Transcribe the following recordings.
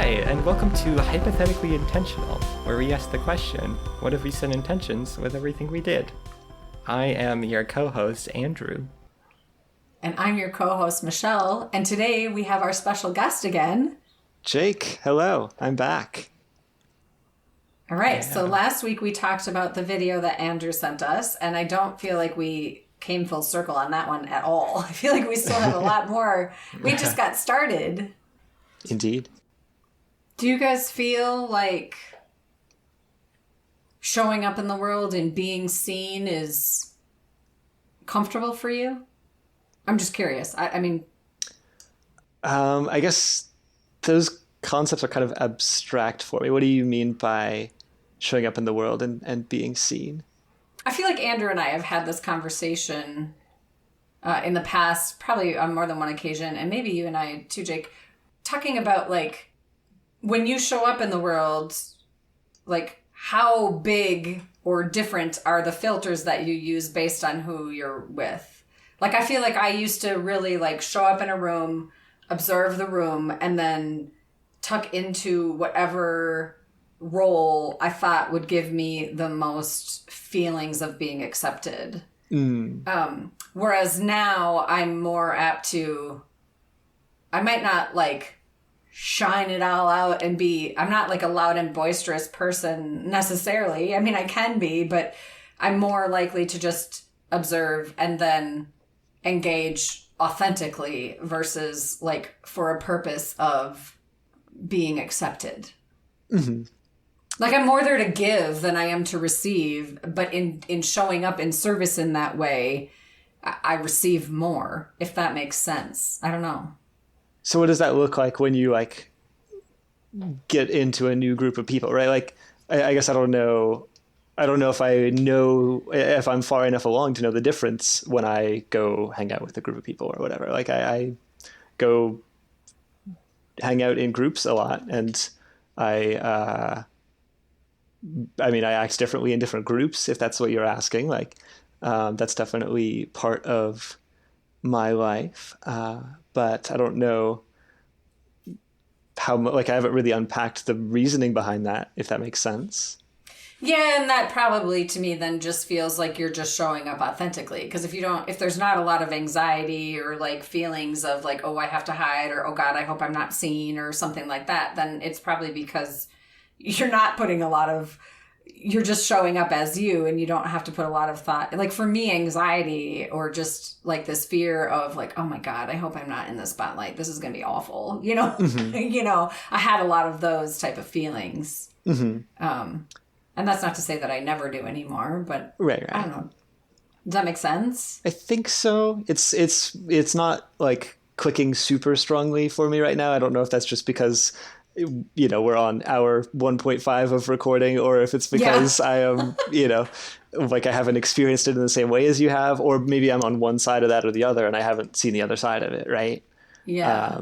and welcome to Hypothetically Intentional, where we ask the question, what if we set intentions with everything we did? I am your co-host, Andrew. And I'm your co-host, Michelle, and today we have our special guest again. Jake, hello, I'm back. All right, So last week we talked about the video that Andrew sent us, and I don't feel like we came full circle on that one at all. I feel like we still have a lot more. We just got started. Indeed. Do you guys feel like showing up in the world and being seen is comfortable for you? I'm just curious. I guess those concepts are kind of abstract for me. What do you mean by showing up in the world and being seen? I feel like Andrew and I have had this conversation in the past, probably on more than one occasion, and maybe you and I too, Jake, talking about like when you show up in the world, like how big or different are the filters that you use based on who you're with? Like, I feel like I used to really like show up in a room, observe the room, and then tuck into whatever role I thought would give me the most feelings of being accepted. Whereas now I'm more apt to, I might not like shine it all out and I'm not like a loud and boisterous person necessarily. I mean, I can be, but I'm more likely to just observe and then engage authentically versus like for a purpose of being accepted. Mm-hmm. Like I'm more there to give than I am to receive, but in showing up in service in that way, I receive more, if that makes sense. I don't know. So what does that look like when you like get into a new group of people, right? Like, I guess I don't know if I'm far enough along to know the difference when I go hang out with a group of people or whatever. Like I go hang out in groups a lot, and I act differently in different groups, if that's what you're asking. Like, that's definitely part of my life. But I don't know how like I haven't really unpacked the reasoning behind that, if that makes sense. Yeah, and that probably to me then just feels like you're just showing up authentically. Because if there's not a lot of anxiety or like feelings of like, oh, I have to hide, or oh God, I hope I'm not seen, or something like that, then it's probably because you're not putting you're just showing up as you, and you don't have to put a lot of thought. Like for me, anxiety or just like this fear of like, oh my God, I hope I'm not in the spotlight. This is going to be awful. Mm-hmm. I had a lot of those type of feelings. Mm-hmm. And that's not to say that I never do anymore, but right. I don't know. Does that make sense? I think so. It's not like clicking super strongly for me right now. I don't know if that's just because we're on hour 1.5 of recording, or if it's because I am, like I haven't experienced it in the same way as you have, or maybe I'm on one side of that or the other and I haven't seen the other side of it. Right. Yeah.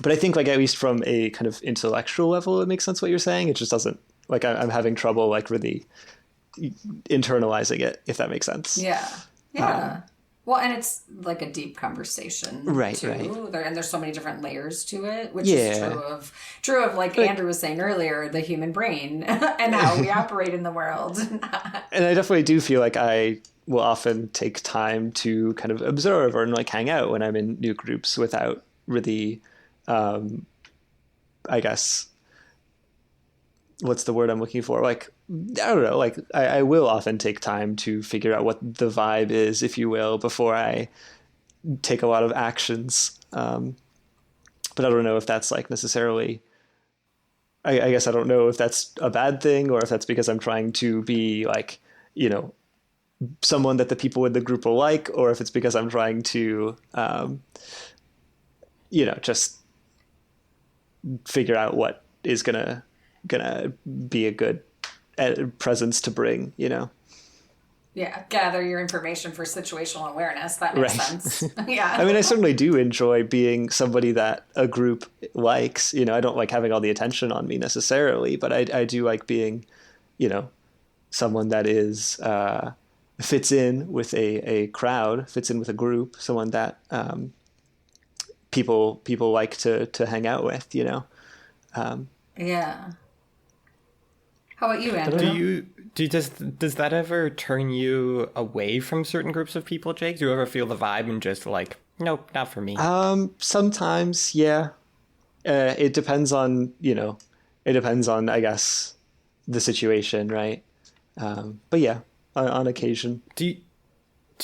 But I think like, at least from a kind of intellectual level, it makes sense what you're saying. It just doesn't, like, I'm having trouble like really internalizing it, if that makes sense. Yeah. Yeah. Well, and it's like a deep conversation, right? Too. Right. And there's so many different layers to it, which is true of like Andrew was saying earlier, the human brain and how we operate in the world. And I definitely do feel like I will often take time to kind of observe or like hang out when I'm in new groups without really, I guess, what's the word I'm looking for? Like, I don't know, like I will often take time to figure out what the vibe is, if you will, before I take a lot of actions. But I don't know if that's like necessarily, I guess I don't know if that's a bad thing, or if that's because I'm trying to be like, someone that the people in the group will like, or if it's because I'm trying to, just figure out what is gonna be a good presence to bring, Yeah, gather your information for situational awareness. That makes sense. Yeah. I mean, I certainly do enjoy being somebody that a group likes. I don't like having all the attention on me necessarily, but I do like being, someone that is fits in with a crowd, fits in with a group, someone that people like to hang out with, Yeah. How about you, Andrew? Does that ever turn you away from certain groups of people, Jake? Do you ever feel the vibe and just like, nope, not for me? Sometimes, yeah. It depends on, I guess, the situation, right? But yeah, on occasion. Do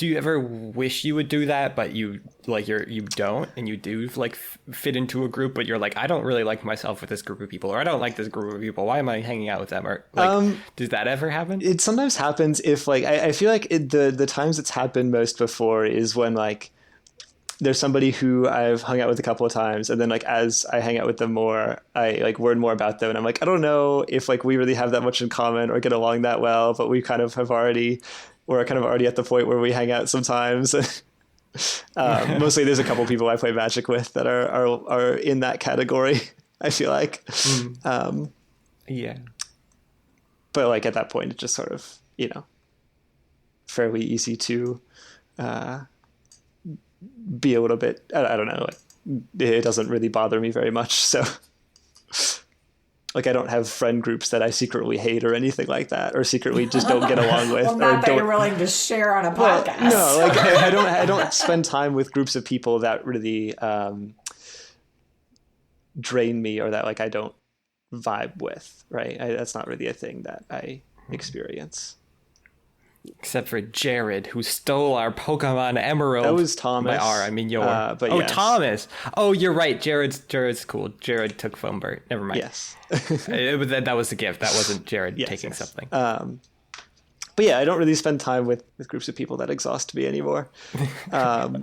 you ever wish you would do that, but you don't, and you do like fit into a group, but you're like, I don't really like myself with this group of people, or I don't like this group of people. Why am I hanging out with them? Or like, does that ever happen? It sometimes happens if like I feel like the times it's happened most before is when like there's somebody who I've hung out with a couple of times, and then like as I hang out with them more, I like learn more about them, and I'm like, I don't know if like we really have that much in common or get along that well, but we kind of we're kind of already at the point where we hang out sometimes. Mostly there's a couple people I play Magic with that are in that category, I feel like. Yeah. But like at that point, it's just sort of, fairly easy to be a little bit, I don't know, it doesn't really bother me very much. So like I don't have friend groups that I secretly hate or anything like that, or secretly just don't get along with. Well, not that you're willing to share on a podcast. No, like I don't spend time with groups of people that really drain me or that like I don't vibe with. Right? That's not really a thing that I experience. Except for Jared, who stole our Pokemon Emerald. That was Thomas. By R, I mean your. But yes. Thomas. Oh, you're right. Jared's cool. Jared took Foambert. Never mind. Yes. That was a gift. That wasn't Jared taking yes. something. But yeah, I don't really spend time with groups of people that exhaust me anymore. I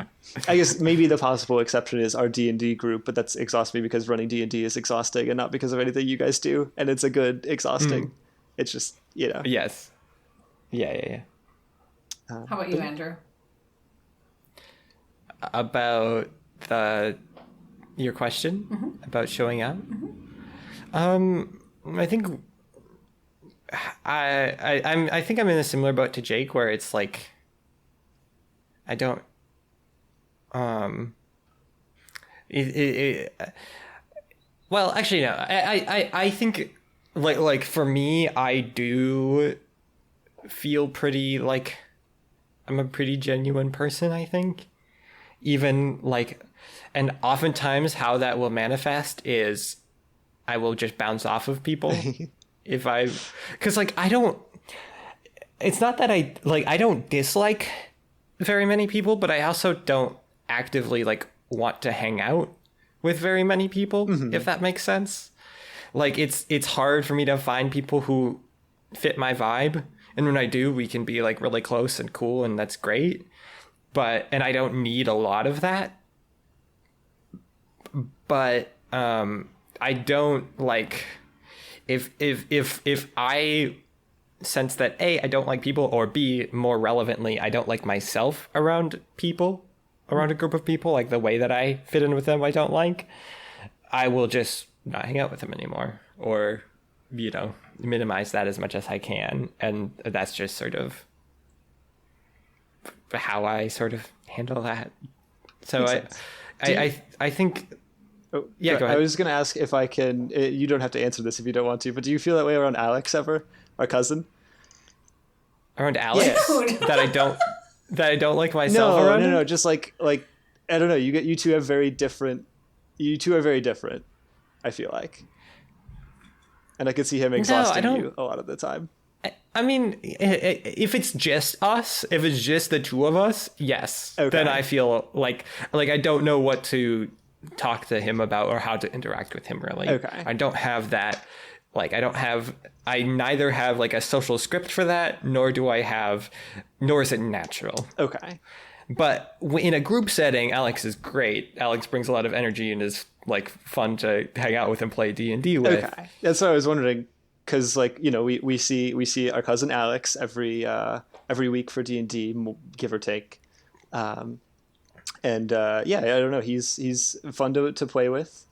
guess maybe the possible exception is our D&D group, but that's exhaust me because running D&D is exhausting and not because of anything you guys do. And it's a good exhausting. It's just, Yes. Yeah. How about you, Andrew? About your question about showing up. I think I think I'm in a similar boat to Jake, where it's like I don't well, actually no. I think like for me, I do feel pretty like I'm a pretty genuine person, I think. Even like, and oftentimes how that will manifest is I will just bounce off of people because like it's not that I don't dislike very many people, but I also don't actively like want to hang out with very many people, if that makes sense. Like it's hard for me to find people who fit my vibe. And when I do, we can be like really close and cool, and that's great. And I don't need a lot of that. But I don't like if I sense that A, I don't like people, or B, more relevantly, I don't like myself around a group of people, like the way that I fit in with them I don't like, I will just not hang out with them anymore, or minimize that as much as I can. And that's just sort of how I sort of handle that. So I think go ahead. I was going to ask if I can, you don't have to answer this if you don't want to, but do you feel that way around Alex ever, our cousin? Around Alex? Yes. that I don't like myself around him? No, just like I don't know, you two are very different, I feel like. And I could see him exhausting you a lot of the time. I mean, if it's just us, if it's just the two of us, yes. Okay. Then I feel like I don't know what to talk to him about or how to interact with him, really. Okay. I don't have that. Like, I neither have like a social script for that, nor is it natural. Okay. But in a group setting, Alex is great. Alex brings a lot of energy and is like fun to hang out with and play D&D with. Okay, that's what I was wondering, because like we see our cousin Alex every week for D&D, give or take, and I don't know, he's fun to play with.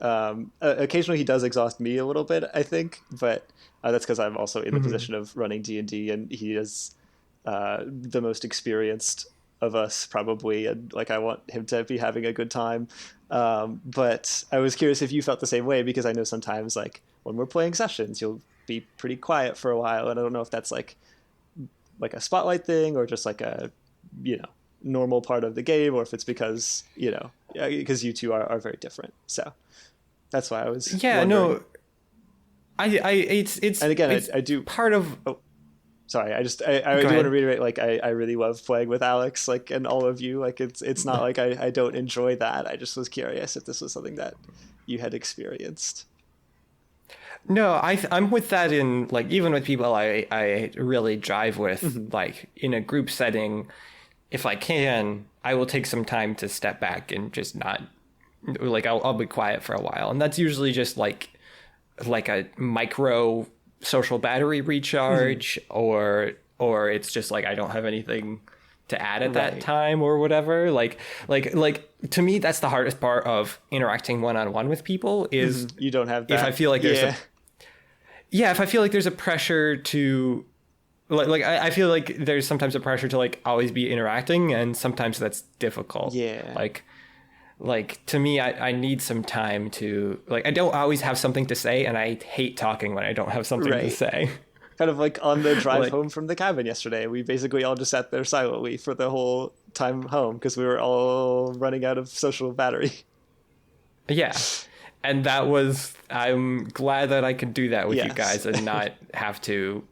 Occasionally he does exhaust me a little bit, I think, but that's because I'm also in the position of running D&D, and he is the most experienced of us probably, and like I want him to be having a good time. But I was curious if you felt the same way, because I know sometimes like when we're playing sessions, you'll be pretty quiet for a while, and I don't know if that's like a spotlight thing or just like a, you know, normal part of the game, or if it's because, you know, because you two are very different. So that's why I was wondering. No, it's and again, it's I do part of. Oh, sorry. I do want to reiterate, like, I really love playing with Alex, like, and all of you. Like, it's not like I don't enjoy that. I just was curious if this was something that you had experienced. No, I'm with that in, like, even with people I really drive with, like, in a group setting, if I can, I will take some time to step back and just not, like, I'll be quiet for a while. And that's usually just, like a micro social battery recharge, or it's just, like, I don't have anything to add at that time or whatever. Like to me, that's the hardest part of interacting one-on-one with people is you don't have that. If I feel like there's if I feel like there's a pressure to I feel like there's sometimes a pressure to like always be interacting, and sometimes that's difficult. Like to me, I need some time to, like, I don't always have something to say, and I hate talking when I don't have something to say. Kind of like on the drive home from the cabin yesterday, we basically all just sat there silently for the whole time home because we were all running out of social battery. Yeah. And I'm glad that I could do that with you guys and not have to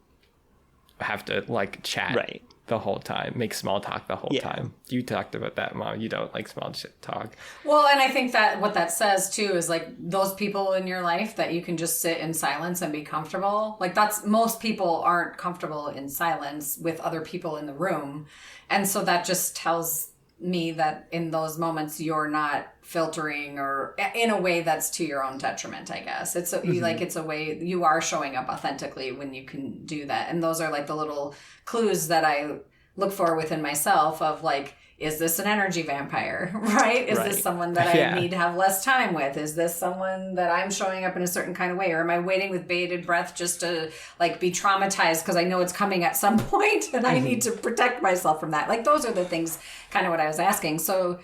like chat the whole time, make small talk the whole time. You talked about that, Mom. You don't like small talk. Well, and I think that what that says too is like those people in your life that you can just sit in silence and be comfortable. Like most people aren't comfortable in silence with other people in the room. And so that just tells me that in those moments you're not filtering or in a way that's to your own detriment, I guess. It's a way you are showing up authentically when you can do that. And those are like the little clues that I look for within myself of like, is this an energy vampire, right? Is this someone that I need to have less time with? Is this someone that I'm showing up in a certain kind of way? Or am I waiting with bated breath just to like be traumatized because I know it's coming at some point and I need to protect myself from that? Like those are the things kind of what I was asking. So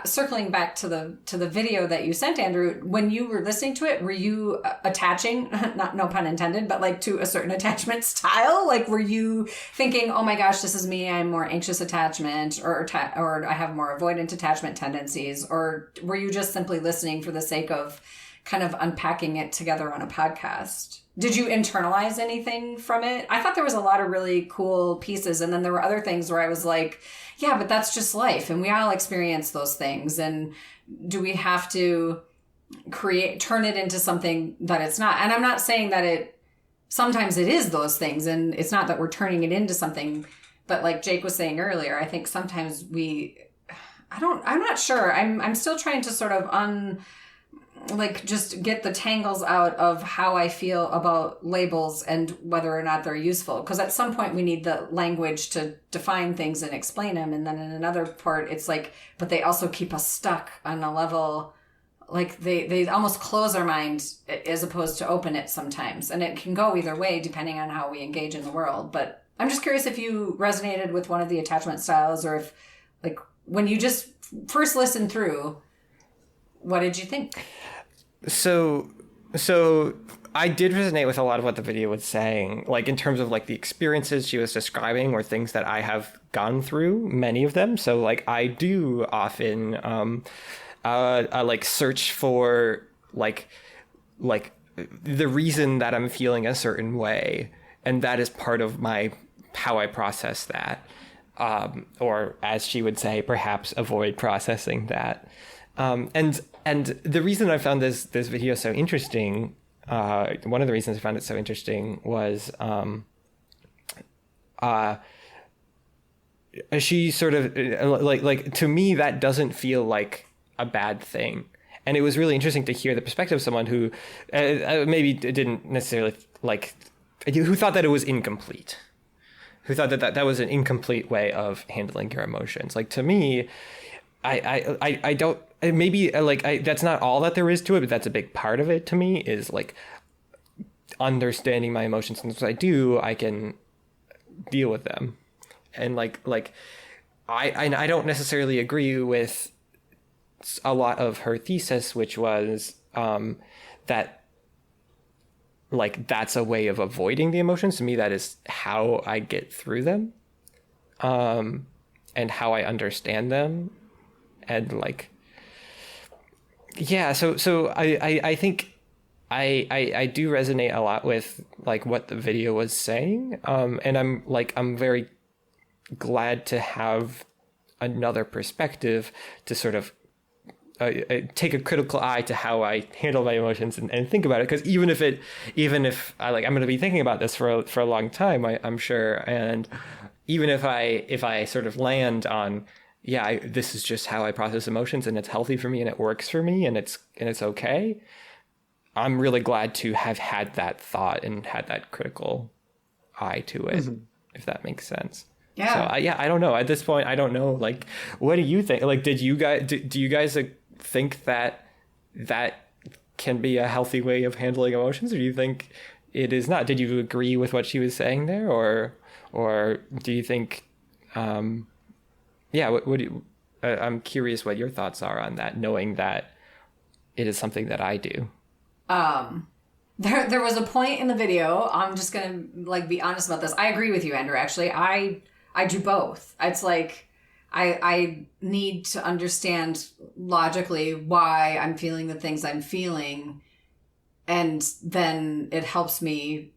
circling back to the video that you sent, Andrew, when you were listening to it, were you attaching, no pun intended, but like to a certain attachment style? Like, were you thinking, oh my gosh, this is me, I'm more anxious attachment, or I have more avoidant attachment tendencies? Or were you just simply listening for the sake of kind of unpacking it together on a podcast? Did you internalize anything from it? I thought there was a lot of really cool pieces. And then there were other things where I was like, yeah, but that's just life. And we all experience those things. And do we have to turn it into something that it's not? And I'm not saying that sometimes it is those things. And it's not that we're turning it into something. But like Jake was saying earlier, I think sometimes I'm not sure. I'm still trying to sort of just get the tangles out of how I feel about labels and whether or not they're useful. Because at some point we need the language to define things and explain them. And then in another part, it's like, but they also keep us stuck on a level, like they almost close our mind as opposed to open it sometimes. And it can go either way depending on how we engage in the world. But I'm just curious if you resonated with one of the attachment styles, or if like when you just first listened through, what did you think? So I did resonate with a lot of what the video was saying, like in terms of like the experiences she was describing were things that I have gone through, many of them. So like I do often like search for like the reason that I'm feeling a certain way, and that is part of how I process that, or as she would say, perhaps avoid processing that. And the reason I found this video so interesting, one of the reasons I found it so interesting was she sort of like to me that doesn't feel like a bad thing. And it was really interesting to hear the perspective of someone who maybe didn't necessarily who thought that it was incomplete, who thought that was an incomplete way of handling your emotions. Like to me, I don't. Maybe that's not all that there is to it, but that's a big part of it to me, is like understanding my emotions. And as I do, I can deal with them. And I don't necessarily agree with a lot of her thesis, which was that like that's a way of avoiding the emotions. To me, that is how I get through them, and how I understand them, and like, yeah. So I think I do resonate a lot with like what the video was saying, and I'm very glad to have another perspective to sort of take a critical eye to how I handle my emotions and think about it. Because even if I I'm going to be thinking about this for a long time, I'm sure. And even if I sort of land on, yeah, this is just how I process emotions and it's healthy for me and it works for me and it's okay. I'm really glad to have had that thought and had that critical eye to it, if that makes sense. Yeah. So I don't know. At this point, I don't know. Like, what do you think? Like, do you guys think that can be a healthy way of handling emotions, or do you think it is not? Did you agree with what she was saying there, or do you think? Yeah. What do you? I'm curious what your thoughts are on that, knowing that it is something that I do. There was a point in the video. I'm just gonna be honest about this. I agree with you, Andrew. Actually, I do both. It's like I need to understand logically why I'm feeling the things I'm feeling, and then it helps me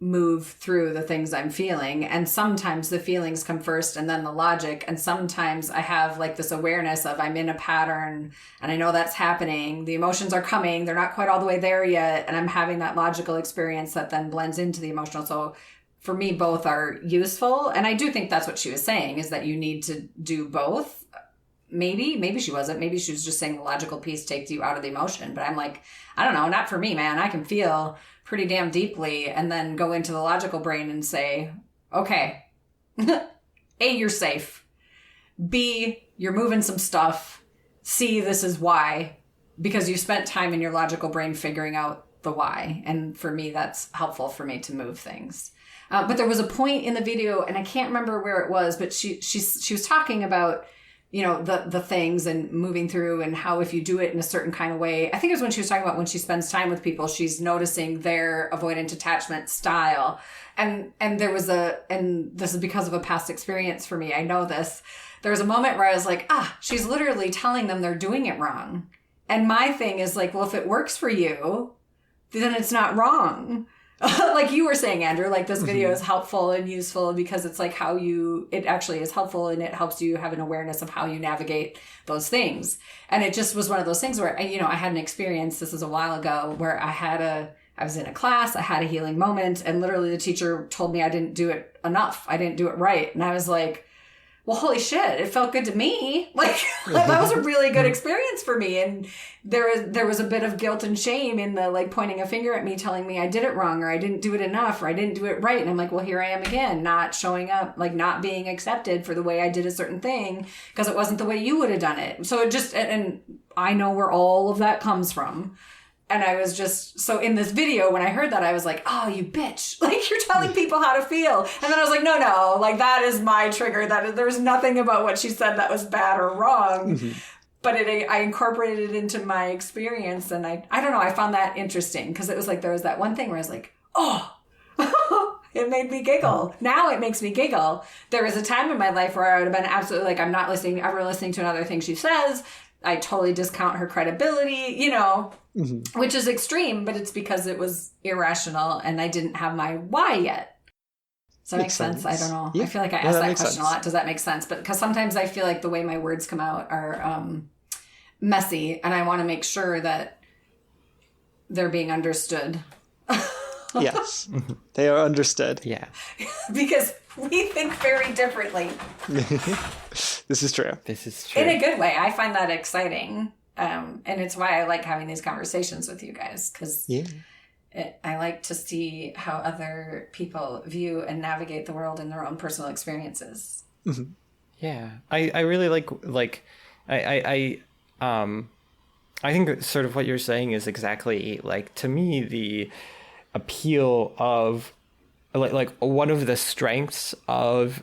move through the things I'm feeling. And sometimes the feelings come first and then the logic. And sometimes I have this awareness of I'm in a pattern and I know that's happening. The emotions are coming. They're not quite all the way there yet. And I'm having that logical experience that then blends into the emotional. So for me, both are useful. And I do think that's what she was saying, is that you need to do both. Maybe she wasn't. Maybe she was just saying the logical piece takes you out of the emotion. But I'm like, I don't know, not for me, man. I can feel pretty damn deeply and then go into the logical brain and say, okay, A, you're safe. B, you're moving some stuff. C, this is why, because you spent time in your logical brain figuring out the why. And for me, that's helpful for me to move things. But there was a point in the video, and I can't remember where it was, but she was talking about, the things and moving through, and how if you do it in a certain kind of way, I think it was when she was talking about when she spends time with people, she's noticing their avoidant attachment style. And this is because of a past experience for me. I know this. There was a moment where I was like, she's literally telling them they're doing it wrong. And my thing is well, if it works for you, then it's not wrong. Like you were saying, Andrew, this video is helpful and useful because it's it actually is helpful, and it helps you have an awareness of how you navigate those things. And it just was one of those things where, I had an experience, this was a while ago, where I was in a class, I had a healing moment, and literally the teacher told me I didn't do it enough. I didn't do it right. And I was like, well, holy shit, it felt good to me. That was a really good experience for me. And there was a bit of guilt and shame in the pointing a finger at me, telling me I did it wrong, or I didn't do it enough, or I didn't do it right. And I'm like, well, here I am again, not showing up, not being accepted for the way I did a certain thing because it wasn't the way you would have done it. So it just, and I know where all of that comes from. And I was just, so in this video, when I heard that, I was like, oh, you bitch. You're telling people how to feel. And then I was like, no, that is my trigger. There's nothing about what she said that was bad or wrong. Mm-hmm. But I incorporated it into my experience. And I don't know, I found that interesting because it was there was that one thing where I was like, oh, it made me giggle. Now it makes me giggle. There was a time in my life where I would have been absolutely I'm not ever listening to another thing she says. I totally discount her credibility, mm-hmm. which is extreme, but it's because it was irrational and I didn't have my why yet. Does that make sense? I don't know. Yeah. I feel like I ask that question a lot. Does that make sense? But because sometimes I feel like the way my words come out are messy, and I want to make sure that they're being understood. Yes, they are understood. Yeah. Because we think very differently. This is true. In a good way. I find that exciting. And it's why I like having these conversations with you guys. Because I like to see how other people view and navigate the world in their own personal experiences. Mm-hmm. Yeah. I really I think sort of what you're saying is exactly to me the appeal of like one of the strengths of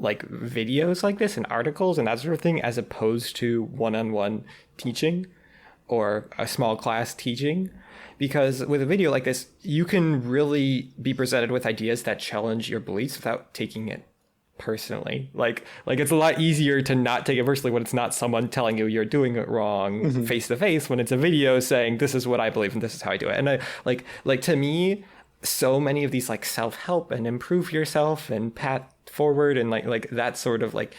like videos like this and articles and that sort of thing, as opposed to one-on-one teaching or a small class teaching. Because with a video like this, you can really be presented with ideas that challenge your beliefs without taking it personally. Like it's a lot easier to not take it personally when it's not someone telling you you're doing it wrong face to face, when it's a video saying this is what I believe and this is how I do it. And I like to me, so many of these like self-help and improve yourself and path forward and like that sort of like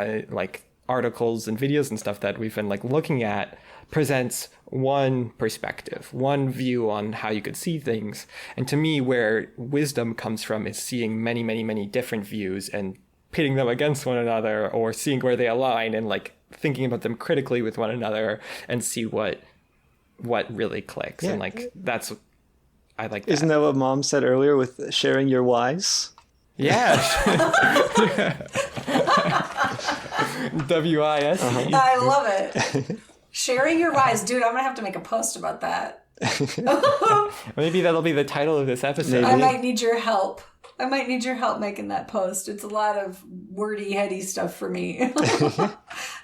like articles and videos and stuff that we've been like looking at presents one perspective, one view on how you could see things. And to me, where wisdom comes from is seeing many, many, many different views and pitting them against one another, or seeing where they align and like thinking about them critically with one another and see what really clicks. And like that's, I like that. Isn't that what Mom said earlier with sharing your whys? Yeah. WIS. I love it. Sharing your whys. Dude, I'm going to have to make a post about that. Maybe that'll be the title of this episode. I might need your help. I might need your help making that post. It's a lot of wordy, heady stuff for me.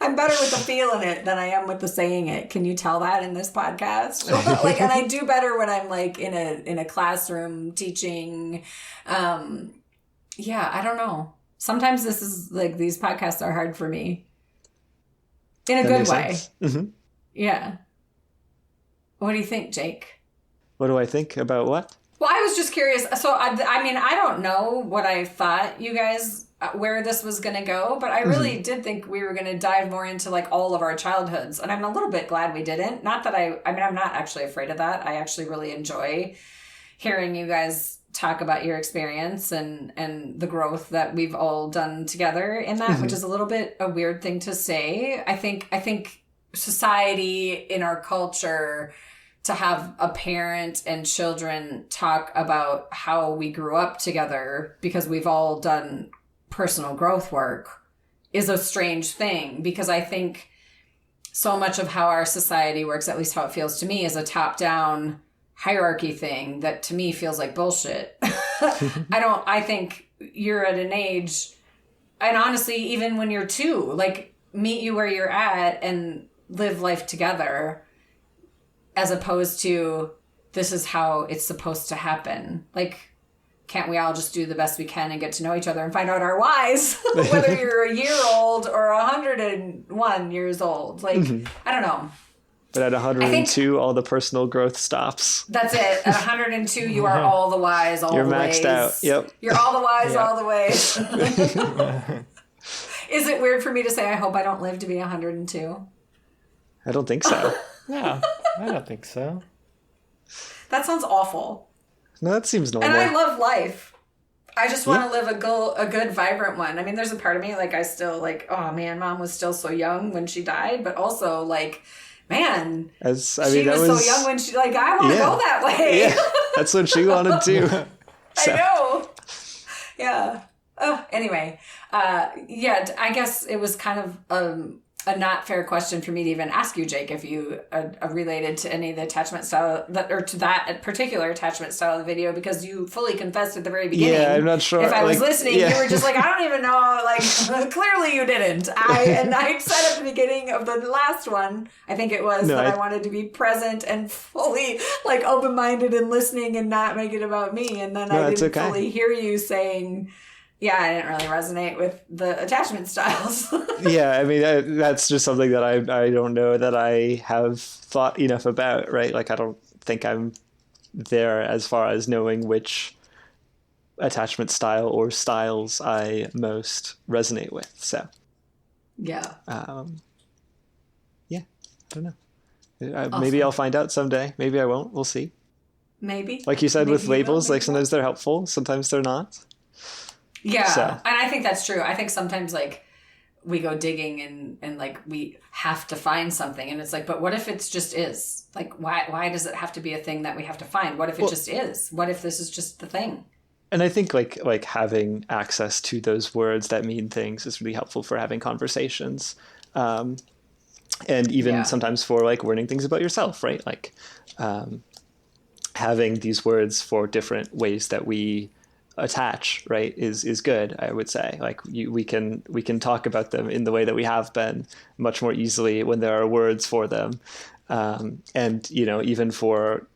I'm better with the feeling it than I am with the saying it. Can you tell that in this podcast? Like, and I do better when I'm like in a classroom teaching. Yeah, I don't know. Sometimes this is like, these podcasts are hard for me. In a good way. Mm-hmm. Yeah. What do you think, Jake? What do I think about what? Well, I was just curious. So, I mean, I don't know what I thought you guys, where this was going to go, but I really did think we were going to dive more into like all of our childhoods. And I'm a little bit glad we didn't. Not that I mean, I'm not actually afraid of that. I actually really enjoy hearing you guys talk about your experience and the growth that we've all done together in that, which is a little bit a weird thing to say. I think society in our culture, to have a parent and children talk about how we grew up together because we've all done personal growth work, is a strange thing, because I think so much of how our society works, at least how it feels to me, is a top-down hierarchy thing that to me feels like bullshit. I think you're at an age, and honestly, even when you're 2, like, meet you where you're at and live life together, as opposed to this is how it's supposed to happen. Like, can't we all just do the best we can and get to know each other and find out our whys, whether you're a year old or 101 years old? Like, I don't know. But at 102, all the personal growth stops. That's it. At 102, you are all the whys, all You're the maxed ways. out. Yep. You're all the whys, all the ways. Is it weird for me to say I hope I don't live to be 102? I don't think so. No, I don't think so. That sounds awful. No, that seems normal. And I love life. I just want to live a good, vibrant one. I mean, there's a part of me, like, I still, like, oh, man, Mom was still so young when she died. But also, like, man, she was so young when she, like, I want to go that way. Yeah, that's what she wanted to. So. I know. Yeah. Oh, anyway. Yeah, I guess it was kind of a not fair question for me to even ask you, Jake, if you are related to any of the attachment style or to that particular attachment style of the video, because you fully confessed at the very beginning. Yeah, I'm not sure. If I was listening, you were just like, I don't even know. Like, clearly you didn't. I said at the beginning of the last one, I think it was, I wanted to be present and fully like open-minded and listening and not make it about me. And then I didn't fully hear you saying, yeah, I didn't really resonate with the attachment styles. Yeah, I mean, that's just something that I don't know that I have thought enough about, right? Like, I don't think I'm there as far as knowing which attachment style or styles I most resonate with. So, yeah. Yeah, I don't know. Awesome. Maybe I'll find out someday. Maybe I won't. We'll see. Maybe. Like you said, with labels, like sometimes they're helpful, sometimes they're not. Yeah, so. And I think that's true. I think sometimes, like, we go digging and like, we have to find something. And it's like, but what if it just is? Like, why does it have to be a thing that we have to find? What if it just is? What if this is just the thing? And I think, like having access to those words that mean things is really helpful for having conversations. And even sometimes for, like, learning things about yourself, right? Like, having these words for different ways that we attach, right, is good, I would say. Like we can talk about them in the way that we have been much more easily when there are words for them. And, even for,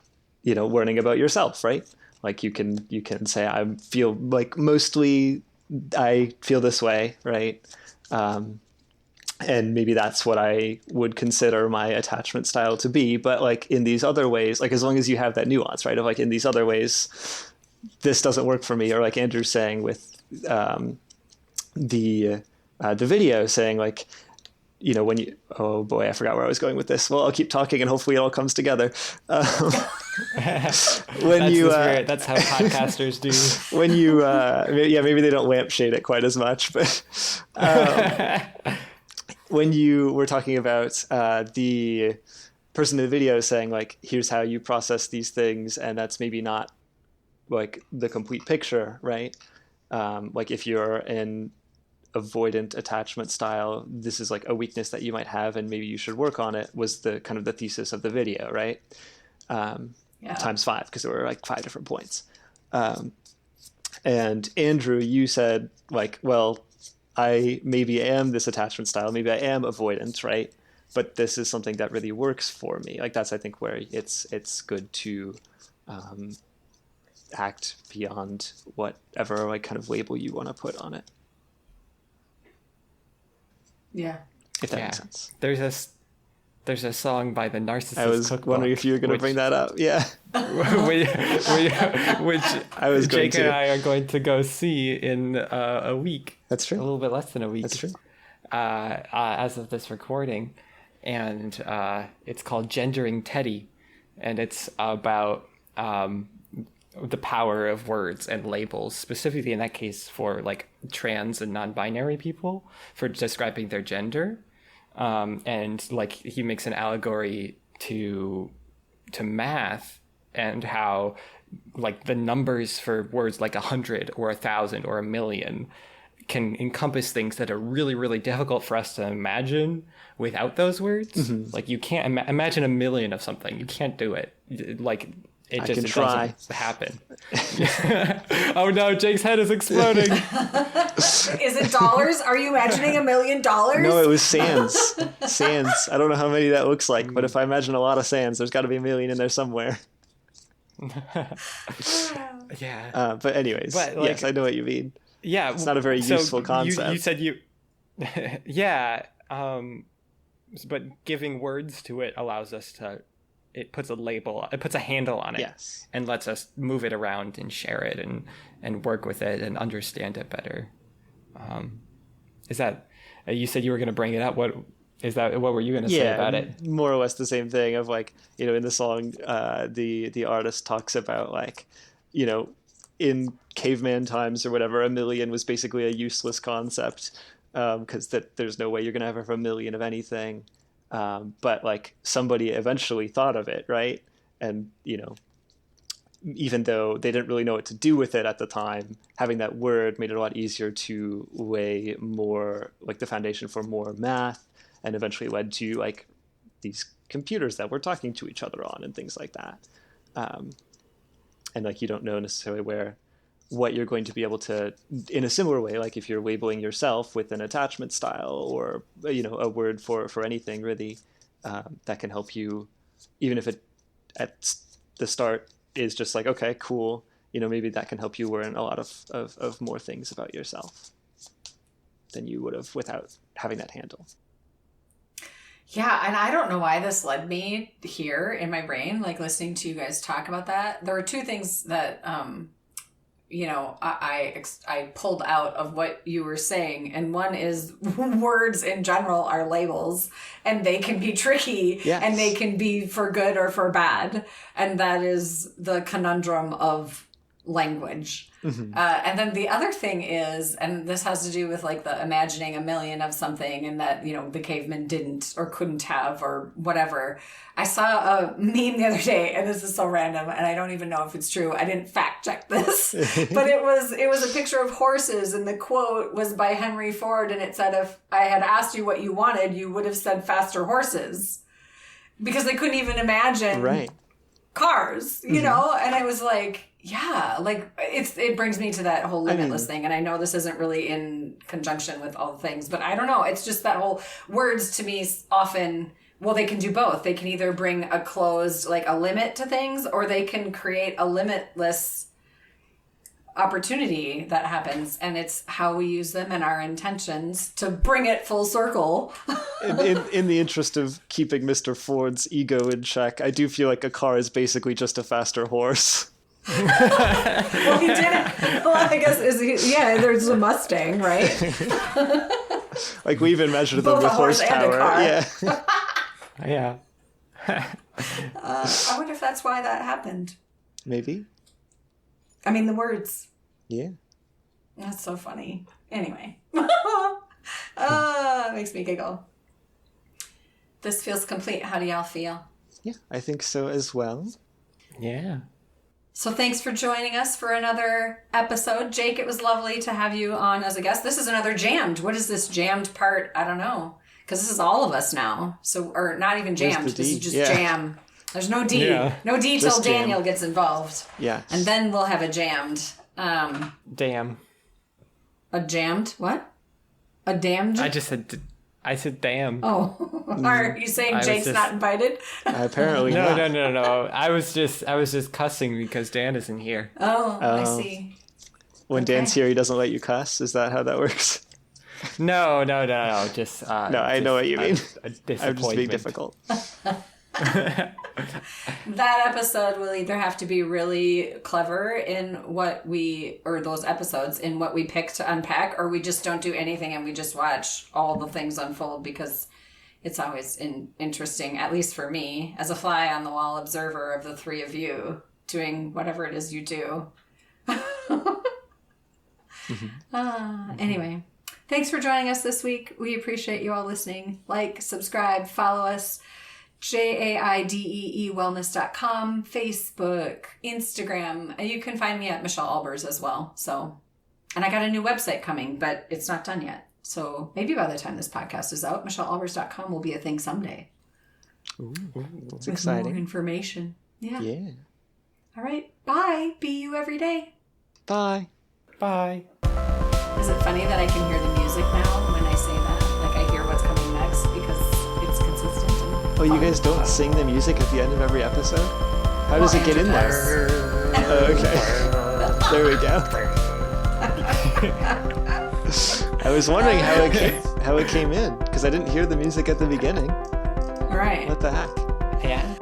learning about yourself, right? Like you can say, I feel like mostly I feel this way, right? And maybe that's what I would consider my attachment style to be. But like in these other ways, like as long as you have that nuance, right? Of like in these other ways, this doesn't work for me. Or like Andrew's saying with the video saying like, when you, oh boy, I forgot where I was going with this. Well, I'll keep talking and hopefully it all comes together. When that's you, that's how podcasters do. When you, maybe they don't lampshade it quite as much, but when you were talking about the person in the video saying like, here's how you process these things, and that's maybe not like the complete picture, right? Like if you're an avoidant attachment style, this is like a weakness that you might have and maybe you should work on it, was the kind of the thesis of the video, right? Times 5, because there were like 5 different points. And Andrew, you said like, well, I maybe am this attachment style, maybe I am avoidant, right? But this is something that really works for me. Like that's, I think, where it's good to act beyond whatever like kind of label you want to put on it. Yeah. If that makes sense. There's a song by the Narcissist I was Cookbook, wondering if you were going to bring that up. Yeah. which I was Jake and I are going to go see in a week. That's true. A little bit less than a week. That's true. As of this recording. And it's called Gendering Teddy. And it's about the power of words and labels, specifically in that case for like trans and non-binary people, for describing their gender. And like he makes an allegory to math and how like the numbers for words like 100 or 1,000 or 1,000,000 can encompass things that are really, really difficult for us to imagine without those words. Mm-hmm. Like you can't imagine 1,000,000 of something. You can't do it. Like it doesn't happen. Oh no, Jake's head is exploding. Is it dollars? Are you imagining $1 million? No, it was sands. Sands. I don't know how many that looks like, but if I imagine a lot of sands, there's got to be 1,000,000 in there somewhere. Yeah. But anyways, like, yes, I know what you mean. Yeah. It's not a very useful concept. You said you... Yeah. But giving words to it allows us to... It puts a label, it puts a handle on it. Yes. And lets us move it around and share it and work with it and understand it better. Is that... You said you were going to bring it up. What were you going to say about it? More or less the same thing of like, in the song, the artist talks about like, in caveman times or whatever, 1,000,000 was basically a useless concept because there's no way you're going to have 1,000,000 of anything. But like somebody eventually thought of it, right? And, even though they didn't really know what to do with it at the time, having that word made it a lot easier to lay more like the foundation for more math, and eventually led to like these computers that we're talking to each other on and things like that. And like you don't know necessarily what you're going to be able to, in a similar way, like if you're labeling yourself with an attachment style or a word for anything really, that can help you, even if it at the start is just like, okay, cool, maybe that can help you learn a lot of more things about yourself than you would have without having that handle. Yeah, and I don't know why this led me here in my brain, like listening to you guys talk about that. There were two things that, I pulled out of what you were saying. And one is words in general are labels, and they can be tricky. Yes. And they can be for good or for bad. And that is the conundrum of language. Mm-hmm. And then the other thing is, and this has to do with like the imagining 1,000,000 of something and that, the caveman didn't or couldn't have or whatever. I saw a meme the other day, and this is so random and I don't even know if it's true. I didn't fact check this, but it was a picture of horses, and the quote was by Henry Ford, and it said, if I had asked you what you wanted, you would have said faster horses, because they couldn't even imagine. Right. cars, you know? And I was like, yeah, like it brings me to that whole limitless thing. And I know this isn't really in conjunction with all the things, but I don't know. It's just that whole words to me often, well, they can do both. They can either bring a closed, like a limit to things, or they can create a limitless opportunity that happens, and it's how we use them and our intentions to bring it full circle. in the interest of keeping Mr. Ford's ego in check, I do feel like a car is basically just a faster horse. Well, he did it. Well, I guess there's a Mustang, right? Like we even measured them Both with a horse and a horsepower. car. Yeah. Yeah. I wonder if that's why that happened. Maybe. I mean, the words. Yeah. That's so funny. Anyway. It makes me giggle. This feels complete. How do y'all feel? Yeah, I think so as well. Yeah. So thanks for joining us for another episode. Jake, it was lovely to have you on as a guest. This is another jammed. What is this jammed part? I don't know. Because this is all of us now. So, or not even jammed. This is just jam. There's no D. Yeah. No D till Daniel gets involved. Yeah. And then we'll have a jammed. Damn. A jammed? What? A damned? I said damn. Oh. Are you saying Jake's not invited? Apparently No, not. no. I was just cussing because Dan isn't here. Oh, I see. When Okay. Dan's here, he doesn't let you cuss. Is that how that works? No. Just No, I know what you mean. A I'm just being disappointment. difficult. That episode will either have to be really clever in those episodes in what we pick to unpack, or we just don't do anything and we just watch all the things unfold, because it's always interesting, at least for me, as a fly on the wall observer of the three of you doing whatever it is you do. Anyway, thanks for joining us this week. We appreciate you all listening. Like, subscribe, follow us. JAIDEE wellness.com, Facebook, Instagram. And you can find me at Michelle Albers as well. So, and I got a new website coming, but it's not done yet. So maybe by the time this podcast is out, MichelleAlbers.com will be a thing someday. Ooh, that's With exciting. more information. Yeah. Yeah. All right. Bye. Be you every day. Bye. Bye. Is it funny that I can hear the music now when I say that? Like I hear what's coming next because it's consistent. And Oh, you fun. guys don't sing the music at the end of every episode? How does it get in there? Oh, okay. There we go. I was wondering how it came in, because I didn't hear the music at the beginning. All right. What the heck? Yeah.